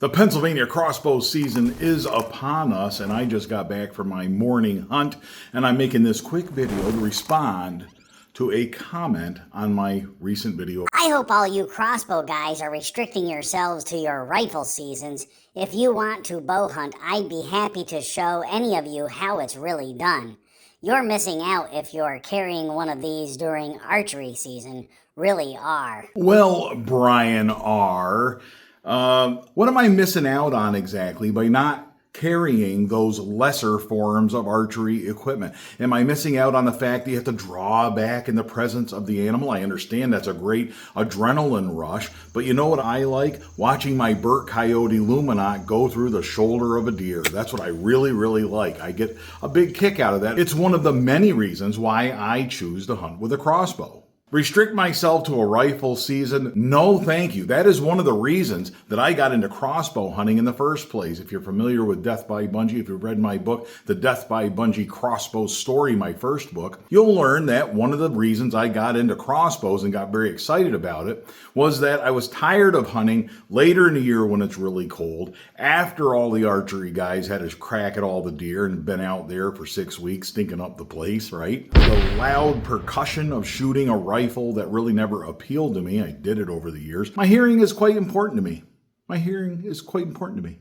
The Pennsylvania crossbow season is upon us, and I just got back from my morning hunt, and I'm making this quick video to respond to a comment on my recent video. I hope all you crossbow guys are restricting yourselves to your rifle seasons. If you want to bow hunt, I'd be happy to show any of you how it's really done. You're missing out if you're carrying one of these during archery season. Really are. Well, Brian R., what am I missing out on exactly by not carrying those lesser forms of archery equipment? Am I missing out on the fact that you have to draw back in the presence of the animal? I understand that's a great adrenaline rush, but you know what I like? Watching my Burt Coyote Luminot go through the shoulder of a deer. That's what I really, really like. I get a big kick out of that. It's one of the many reasons why I choose to hunt with a crossbow. Restrict myself to a rifle season? No, thank you. That is one of the reasons that I got into crossbow hunting in the first place. If you're familiar with Death by Bunjie, if you've read my book, The Death by Bunjie Crossbow Story, my first book, you'll learn that one of the reasons I got into crossbows and got very excited about it was that I was tired of hunting later in the year when it's really cold, after all the archery guys had a crack at all the deer and been out there for 6 weeks stinking up the place, right? The loud percussion of shooting a rifle that really never appealed to me. I did it over the years. My hearing is quite important to me. My hearing is quite important to me.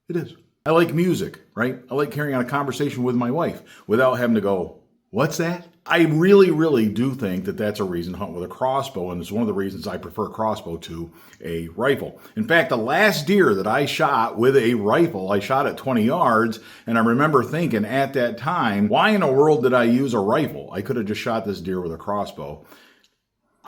It is. I like music, right? I like carrying on a conversation with my wife without having to go, what's that? I really, really do think that that's a reason to hunt with a crossbow, and it's one of the reasons I prefer a crossbow to a rifle. In fact, the last deer that I shot with a rifle, I shot at 20 yards, and I remember thinking at that time, why in the world did I use a rifle? I could have just shot this deer with a crossbow.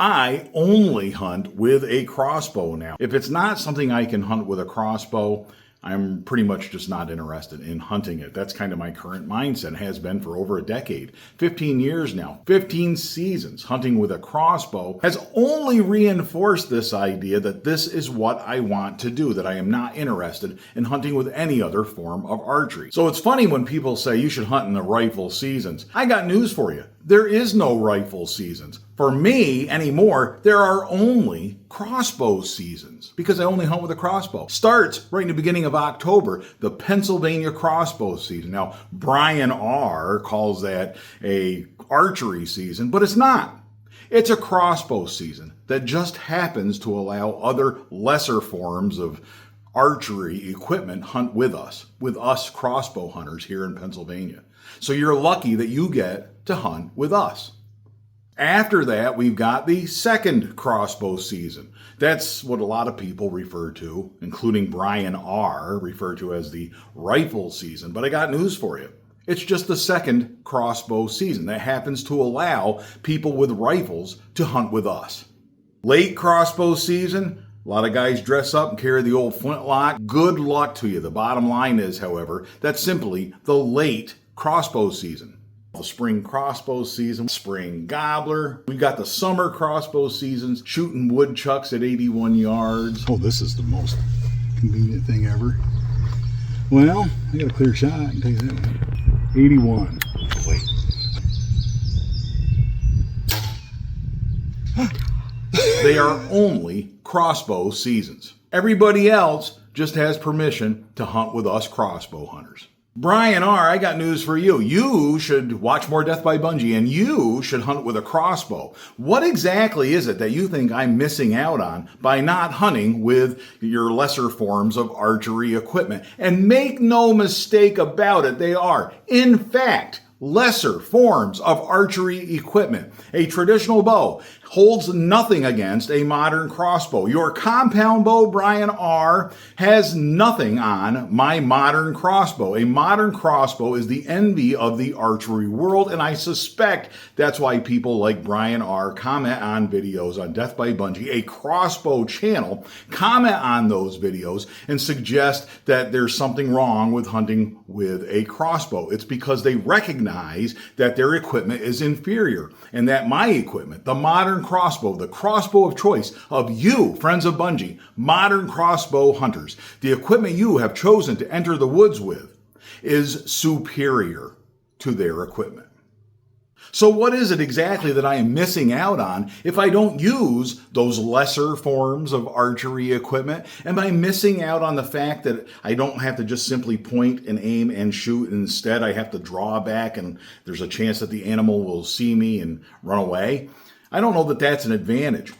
I only hunt with a crossbow now. If it's not something I can hunt with a crossbow, I'm pretty much just not interested in hunting it. That's kind of my current mindset. It has been for over a decade. 15 years now, 15 seasons hunting with a crossbow has only reinforced this idea that this is what I want to do, that I am not interested in hunting with any other form of archery. So it's funny when people say you should hunt in the rifle seasons. I got news for you. There is no rifle seasons. For me anymore, there are only crossbow seasons because I only hunt with a crossbow. Starts right in the beginning of October, the Pennsylvania crossbow season. Now, Brian R. calls that a archery season, but it's not. It's a crossbow season that just happens to allow other lesser forms of archery equipment hunt with us crossbow hunters here in Pennsylvania. So you're lucky that you get to hunt with us. After that, we've got the second crossbow season. That's what a lot of people refer to, including Brian R., refer to as the rifle season. But I got news for you. It's just the second crossbow season that happens to allow people with rifles to hunt with us. Late crossbow season, a lot of guys dress up and carry the old flintlock. Good luck to you. The bottom line is, however, that's simply the late crossbow season. The spring crossbow season, spring gobbler. We've got the summer crossbow seasons, shooting woodchucks at 81 yards. Oh, this is the most convenient thing ever. Well, I got a clear shot, I can tell you that. 81. Wait. They are only crossbow seasons. Everybody else just has permission to hunt with us crossbow hunters. Brian R., I got news for you. You should watch more Death by Bunjie, and you should hunt with a crossbow. What exactly is it that you think I'm missing out on by not hunting with your lesser forms of archery equipment? And make no mistake about it, they are, in fact, lesser forms of archery equipment. A traditional bow holds nothing against a modern crossbow. Your compound bow, Brian R., has nothing on my modern crossbow. A modern crossbow is the envy of the archery world, and I suspect that's why people like Brian R. comment on videos on Death by Bunjie, a crossbow channel, comment on those videos and suggest that there's something wrong with hunting with a crossbow. It's because they recognize that their equipment is inferior and that my equipment, the modern crossbow, the crossbow of choice of you, friends of Bunjie, modern crossbow hunters, the equipment you have chosen to enter the woods with is superior to their equipment. So what is it exactly that I am missing out on if I don't use those lesser forms of archery equipment? Am I missing out on the fact that I don't have to just simply point and aim and shoot? Instead, I have to draw back and there's a chance that the animal will see me and run away? I don't know that that's an advantage.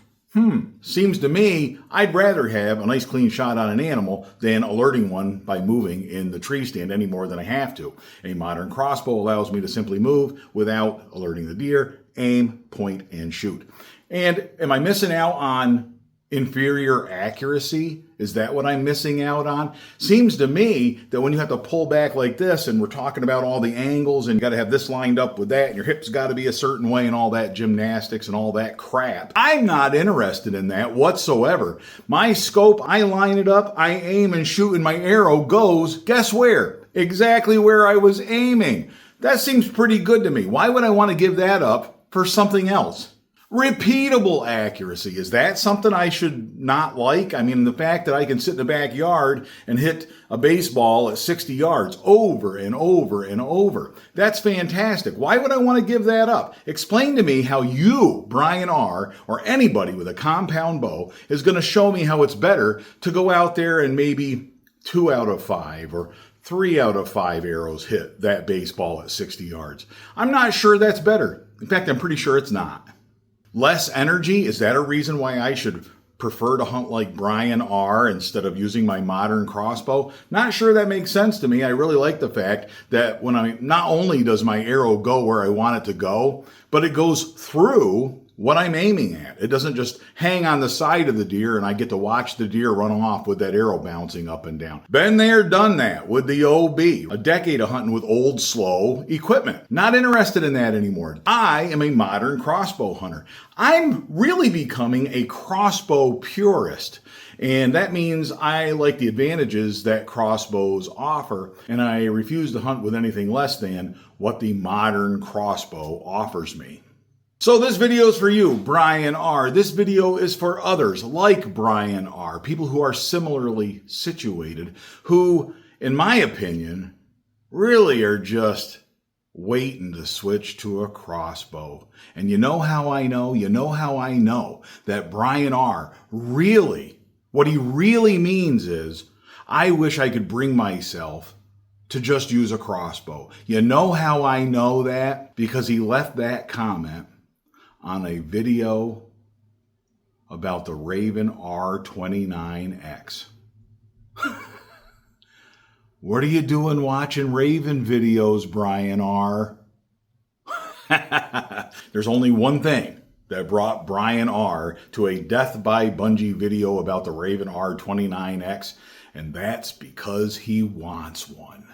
Seems to me I'd rather have a nice clean shot on an animal than alerting one by moving in the tree stand any more than I have to. A modern crossbow allows me to simply move without alerting the deer, aim, point, and shoot. And am I missing out on inferior accuracy? Is that what I'm missing out on? Seems to me that when you have to pull back like this and we're talking about all the angles and you got to have this lined up with that and your hips got to be a certain way and all that gymnastics and all that crap, I'm not interested in that whatsoever. My scope, I line it up, I aim and shoot, and my arrow goes, guess where? Exactly where I was aiming. That seems pretty good to me. Why would I want to give that up for something else? Repeatable accuracy. Is that something I should not like? I mean, the fact that I can sit in the backyard and hit a baseball at 60 yards over and over and over. That's fantastic. Why would I want to give that up? Explain to me how you, Brian R., or anybody with a compound bow is going to show me how it's better to go out there and maybe 2 out of 5 or 3 out of 5 arrows hit that baseball at 60 yards. I'm not sure that's better. In fact, I'm pretty sure it's not. Less energy, is that a reason why I should prefer to hunt like Brian R. instead of using my modern crossbow? Not sure that makes sense to me. I really like the fact that not only does my arrow go where I want it to go, but it goes through what I'm aiming at. It doesn't just hang on the side of the deer and I get to watch the deer run off with that arrow bouncing up and down. Been there, done that with the OB. A decade of hunting with old, slow equipment. Not interested in that anymore. I am a modern crossbow hunter. I'm really becoming a crossbow purist. And that means I like the advantages that crossbows offer, and I refuse to hunt with anything less than what the modern crossbow offers me. So this video is for you, Brian R. This video is for others like Brian R. People who are similarly situated, who, in my opinion, really are just waiting to switch to a crossbow. And you know how I know? You know how I know that Brian R. really, what he really means is, I wish I could bring myself to just use a crossbow. You know how I know that? Because he left that comment on a video about the Raven R29X. What are you doing watching Raven videos, Brian R? There's only one thing that brought Brian R to a Death by Bunjie video about the Raven R29X, and that's because he wants one.